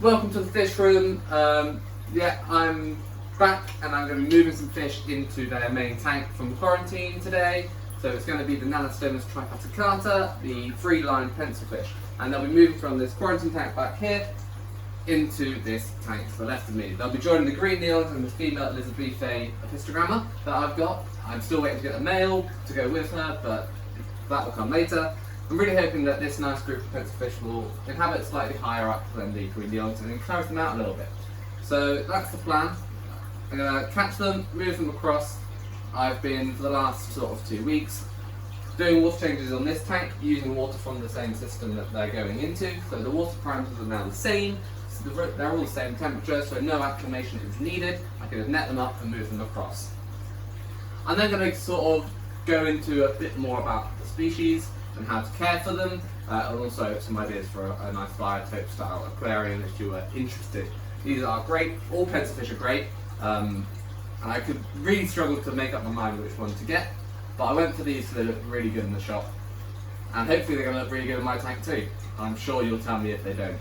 Welcome to the fish room. Yeah, I'm back and I'm going to be moving some fish into their main tank from the quarantine today. So it's going to be the Nannostomus trifasciatus, the 3-line pencilfish, and they'll be moving from this quarantine tank back here into this tank to the left of me. They'll be joining the green neons and the female Elizabethae histogramma that I've got. I'm still waiting to get a male to go with her, but that will come later. I'm really hoping that this nice group of pencilfish will inhabit slightly higher up than the green neons and encourage them out a little bit. So that's the plan. I'm going to catch them, move them across. I've been, for the last sort of 2 weeks, doing water changes on this tank, using water from the same system that they're going into. So the water parameters are now the same. So they're all the same temperature, so no acclimation is needed. I can net them up and move them across. I'm then going to sort of go into a bit more about the species and how to care for them, and also some ideas for a nice biotope style aquarium if you were interested. These are great, all pencilfish are great, and I could really struggle to make up my mind which one to get, but I went for these because they look really good in the shop, and hopefully they're going to look really good in my tank too. I'm sure you'll tell me if they don't.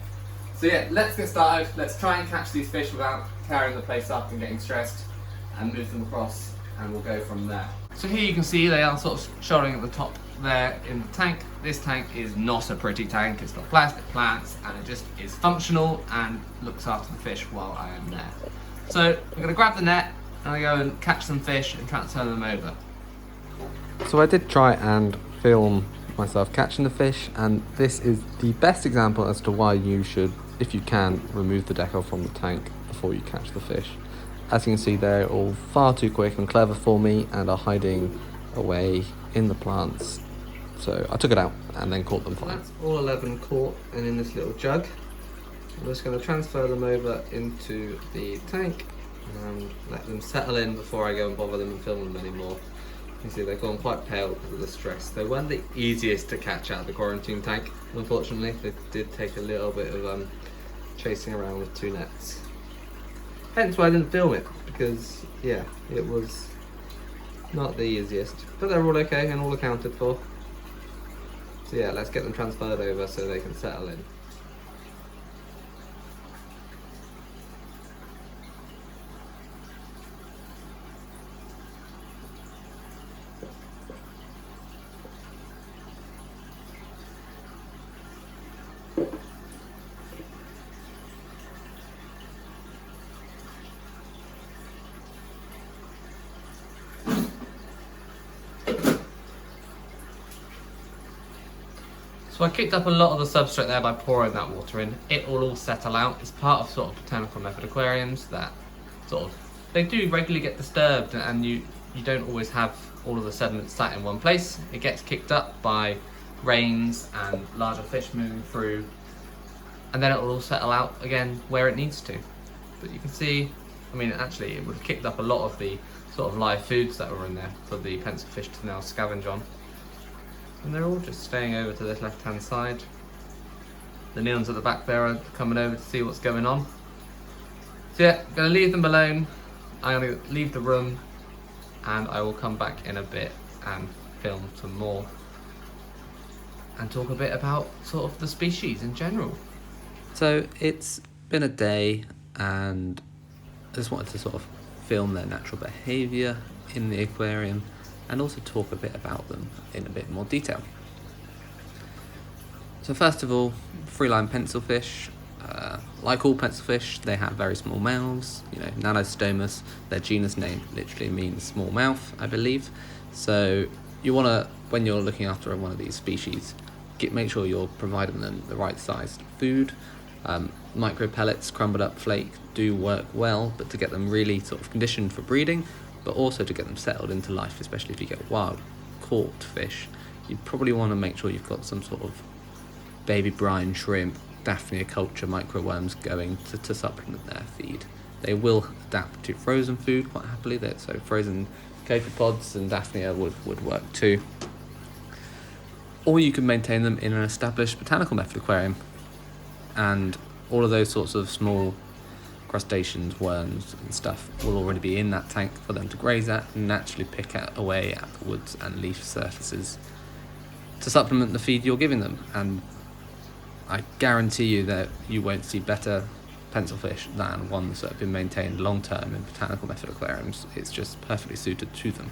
So yeah, let's get started. Let's try and catch these fish without tearing the place up and getting stressed, and move them across, and we'll go from there. So here you can see they are sort of shouldering at the top there in the tank. This tank is not a pretty tank, it's got plastic plants and it just is functional and looks after the fish while I am there. So I'm going to grab the net and I go and catch some fish and transfer them over. So I did try and film myself catching the fish, and this is the best example as to why you should, if you can, remove the decal from the tank before you catch the fish. As you can see, they're all far too quick and clever for me and are hiding away in the plants. So I took it out and then caught them fine. That's all 11 caught and in this little jug. I'm just going to transfer them over into the tank and let them settle in before I go and bother them and film them anymore. You can see they've gone quite pale because of the stress. They weren't the easiest to catch out of the quarantine tank, unfortunately. They did take a little bit of chasing around with 2 nets. Hence why I didn't film it, because yeah, it was not the easiest. But they're all okay and all accounted for. So yeah, let's get them transferred over so they can settle in. So I kicked up a lot of the substrate there by pouring that water in. It will all settle out. It's part of sort of botanical method aquariums that sort of, they do regularly get disturbed, and you don't always have all of the sediment sat in one place. It gets kicked up by rains and larger fish moving through, and then it will all settle out again where it needs to. But you can see, I mean, actually it would have kicked up a lot of the sort of live foods that were in there for the pencilfish to now scavenge on. And they're all just staying over to this left-hand side. The neons at the back there are coming over to see what's going on. So yeah, I'm going to leave them alone. I'm going to leave the room, and I will come back in a bit and film some more and talk a bit about sort of the species in general. So it's been a day, and I just wanted to sort of film their natural behaviour in the aquarium, and also talk a bit about them in a bit more detail. So first of all, 3-line pencilfish. Like all pencilfish, they have very small mouths. You know, Nannostomus, their genus name literally means small mouth, I believe. So you want to, when you're looking after one of these species, make sure you're providing them the right sized food. Micro pellets, crumbled up flake do work well, but to get them really sort of conditioned for breeding, but also to get them settled into life, especially if you get wild caught fish, you probably want to make sure you've got some sort of baby brine shrimp, Daphnia culture microworms going to supplement their feed. They will adapt to frozen food quite happily, so frozen copepods and Daphnia would work too. Or you can maintain them in an established botanical method aquarium, and all of those sorts of small crustaceans, worms and stuff will already be in that tank for them to graze at and naturally pick away at the woods and leaf surfaces to supplement the feed you're giving them. And I guarantee you that you won't see better pencilfish than ones that have been maintained long term in botanical method aquariums. It's just perfectly suited to them.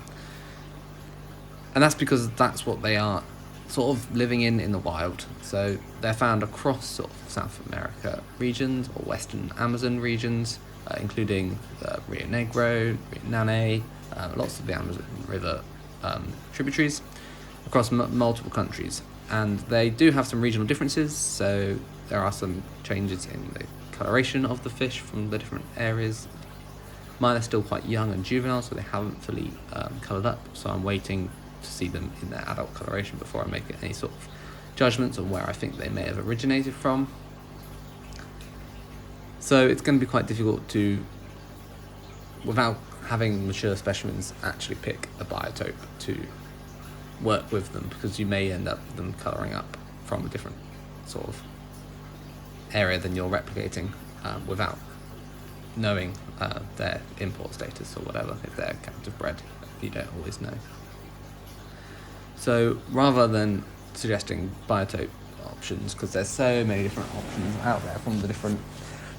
And that's because that's what they are sort of living in the wild. So they're found across sort of South America regions or Western Amazon regions, including the Rio Negro, Rio Nane, lots of the Amazon River tributaries across multiple countries. And they do have some regional differences, so there are some changes in the coloration of the fish from the different areas. Mine are still quite young and juvenile, so they haven't fully coloured up, so I'm waiting to see them in their adult coloration before I make any sort of judgments on where I think they may have originated from. So it's going to be quite difficult to, without having mature specimens, actually pick a biotope to work with them, because you may end up them colouring up from a different sort of area than you're replicating without knowing their import status or whatever. If they're captive bred, you don't always know. So rather than suggesting biotope options, because there's so many different options out there from the different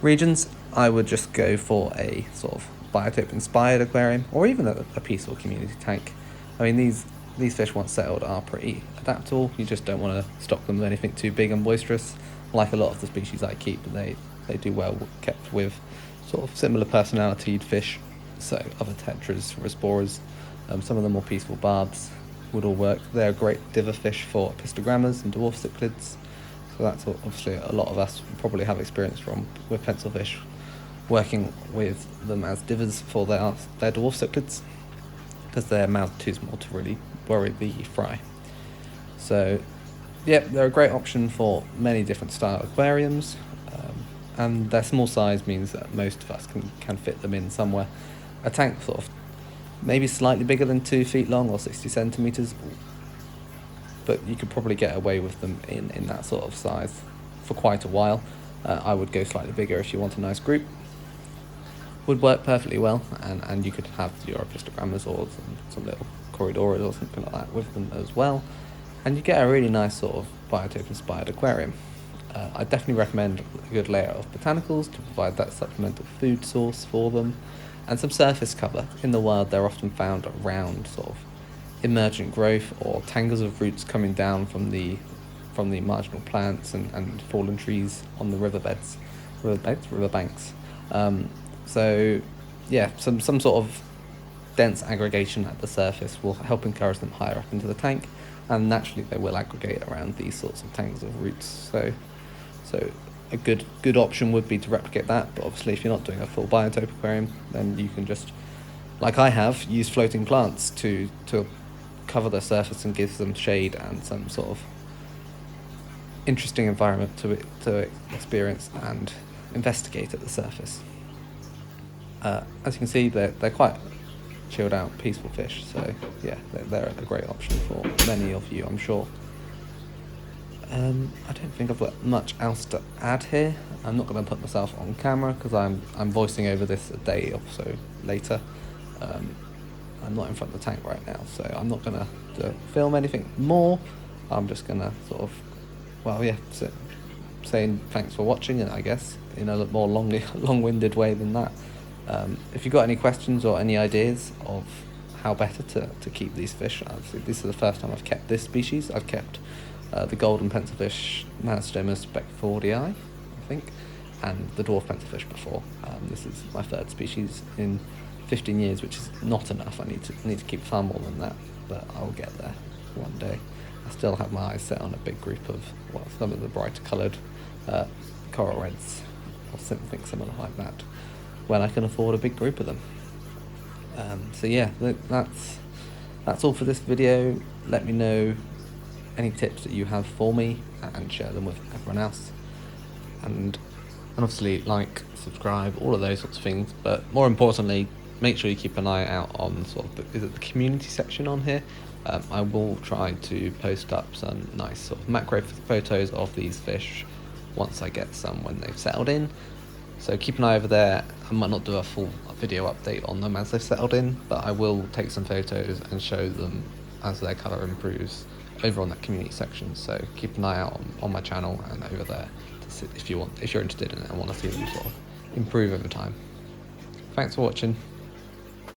regions, I would just go for a sort of biotope inspired aquarium, or even a peaceful community tank. I mean, these fish once settled are pretty adaptable. You just don't want to stock them with anything too big and boisterous. Like a lot of the species I keep, they do well kept with sort of similar personalitied fish. So other tetras, resporas, some of the more peaceful barbs would all work. They're a great diver fish for pistogrammas and dwarf cichlids. So that's obviously a lot of us probably have experience from with pencilfish, working with them as divers for their dwarf cichlids, because their mouth too small to really worry the fry. So yeah, they're a great option for many different style aquariums, and their small size means that most of us can fit them in somewhere. A tank sort of maybe slightly bigger than 2 feet long or 60 centimeters, but you could probably get away with them in that sort of size for quite a while. I would go slightly bigger if you want a nice group. Would work perfectly well, and you could have your pistogrammas or some little corridoras or something like that with them as well, and you get a really nice sort of biotope inspired aquarium. I definitely recommend a good layer of botanicals to provide that supplemental food source for them, and some surface cover. In the wild, they're often found around sort of emergent growth or tangles of roots coming down from the marginal plants and fallen trees on the riverbanks. So yeah, some sort of dense aggregation at the surface will help encourage them higher up into the tank, and naturally they will aggregate around these sorts of tangles of roots. So a good option would be to replicate that, but obviously if you're not doing a full biotope aquarium, then you can just, like I have, use floating plants to cover the surface and give them shade and some sort of interesting environment to experience and investigate at the surface. As you can see, they're quite chilled out, peaceful fish, so yeah, they're a great option for many of you, I'm sure. I don't think I've got much else to add here. I'm not going to put myself on camera because I'm voicing over this a day or so later. I'm not in front of the tank right now, so I'm not going to film anything more. I'm just going to sort of, saying thanks for watching, and I guess in a more long-winded way than that. If you've got any questions or any ideas of how better to keep these fish, obviously this is the first time I've kept this species. I've kept the golden pencilfish Nannostomus beckfordi, I think, and the dwarf pencilfish before. This is my third species in 15 years, which is not enough. I need to keep far more than that, but I'll get there one day. I still have my eyes set on a big group of some of the brighter coloured coral reds or something similar like that, when I can afford a big group of them. So yeah, that's all for this video. Let me know any tips that you have for me and share them with everyone else. And obviously like, subscribe, all of those sorts of things. But more importantly, make sure you keep an eye out on sort of the community section on here. I will try to post up some nice sort of macro photos of these fish once I get some when they've settled in. So keep an eye over there. I might not do a full video update on them as they've settled in, but I will take some photos and show them as their colour improves over on that community section. So keep an eye out on my channel and over there to see if you're interested in it and want to see them sort of improve over time. Thanks for watching.